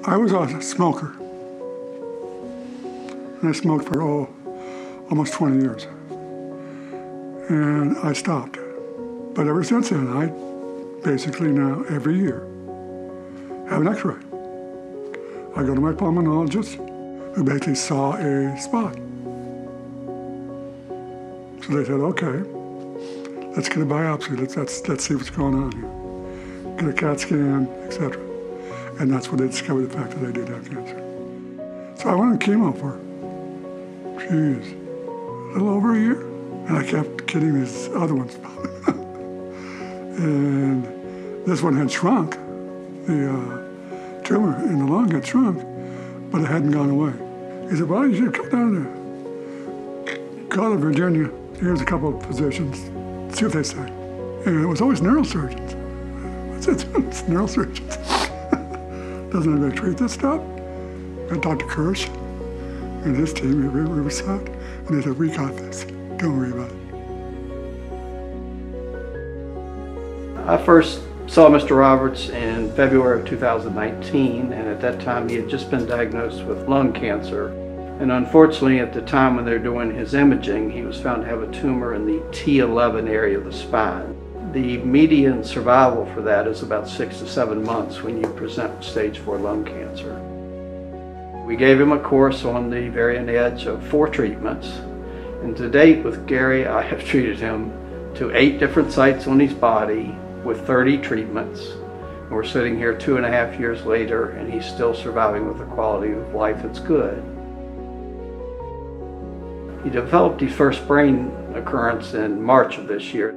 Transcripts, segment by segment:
I was a smoker. And I smoked for, almost 20 years. And I stopped. But ever since then, I basically now, every year, have an x-ray. I go to my pulmonologist, who basically saw a spot. So they said, okay, let's get a biopsy. Let's see what's going on here. Get a CAT scan, etc. And that's when they discovered the fact that I did have cancer. So I went on chemo for, a little over a year. And I kept getting these other ones. And this one had shrunk. The tumor in the lung had shrunk, but it hadn't gone away. He said, well, you should come down to Clyde, Virginia. Here's a couple of physicians, see what they say. And it was always neurosurgeons. What's it? It's neurosurgeons. Doesn't anybody treat this stuff? I talked to Kersh and his team at Riverside, and they said, we got this. Don't worry about it. I first saw Mr. Roberts in February of 2019, and at that time he had just been diagnosed with lung cancer. And unfortunately, at the time when they were doing his imaging, he was found to have a tumor in the T11 area of the spine. The median survival for that is about 6 to 7 months when you present with stage 4 lung cancer. We gave him a course on the Variant Edge of 4 treatments. And to date with Gary, I have treated him to 8 different sites on his body with 30 treatments. And we're sitting here 2.5 years later, and he's still surviving with a quality of life that's good. He developed his first brain occurrence in March of this year.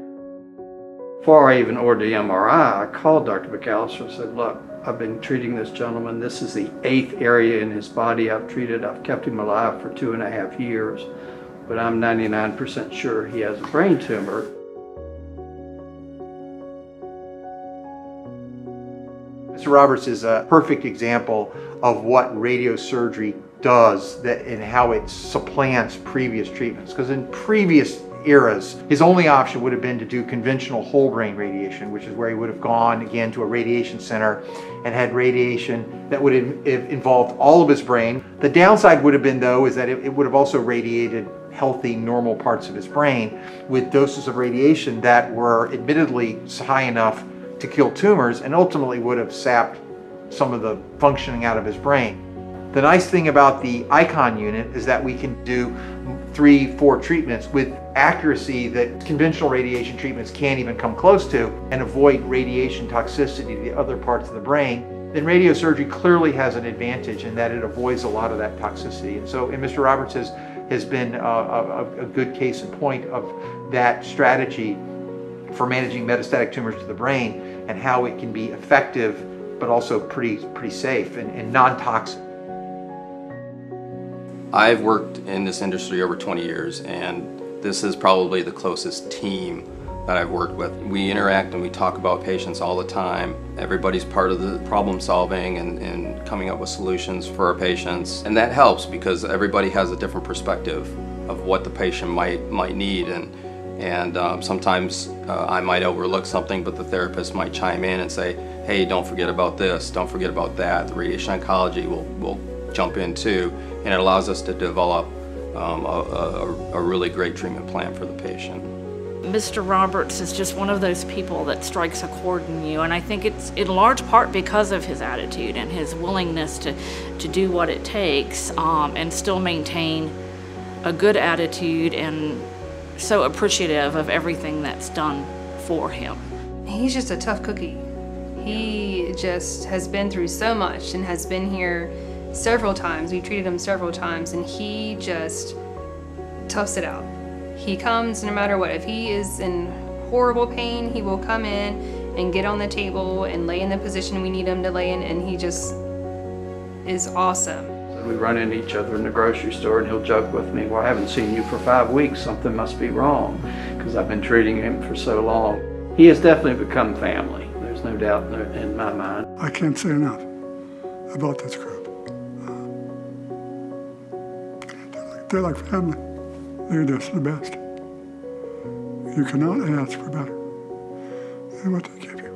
Before I even ordered the MRI, I called Dr. McAllister and said, look, I've been treating this gentleman. This is the 8th area in his body I've treated. I've kept him alive for 2.5 years. But I'm 99% sure he has a brain tumor. Mr. Roberts is a perfect example of what radiosurgery does and how it supplants previous treatments. Because in previous eras, his only option would have been to do conventional whole brain radiation, which is where he would have gone again to a radiation center and had radiation that would have involved all of his brain. The downside would have been, though, is that it would have also radiated healthy, normal parts of his brain with doses of radiation that were admittedly high enough to kill tumors and ultimately would have sapped some of the functioning out of his brain. The nice thing about the ICON unit is that we can do 3-4 treatments with accuracy that conventional radiation treatments can't even come close to, and avoid radiation toxicity to the other parts of the brain. Then radiosurgery clearly has an advantage in that it avoids a lot of that toxicity. And so, and Mr. Roberts has been a good case in point of that strategy for managing metastatic tumors to the brain and how it can be effective but also pretty safe and non-toxic. I've worked in this industry over 20 years, and this is probably the closest team that I've worked with. We interact and we talk about patients all the time. Everybody's part of the problem solving and coming up with solutions for our patients. And that helps because everybody has a different perspective of what the patient might need. And sometimes I might overlook something, but the therapist might chime in and say, hey, don't forget about this, don't forget about that. The radiation oncology will jump in too, and it allows us to develop a really great treatment plan for the patient. Mr. Roberts is just one of those people that strikes a chord in you, and I think it's in large part because of his attitude and his willingness to do what it takes and still maintain a good attitude and so appreciative of everything that's done for him. He's just a tough cookie. He just has been through so much and has been here several times. We treated him several times, and he just toughs it out. He comes no matter what. If he is in horrible pain, he will come in and get on the table and lay in the position we need him to lay in, and he just is awesome. We run into each other in the grocery store, and he'll joke with me, well, I haven't seen you for 5 weeks, something must be wrong, because I've been treating him for so long. He has definitely become family. There's no doubt in my mind. I can't say enough about this group. They're like family. They're just the best. You cannot ask for better than what they give you.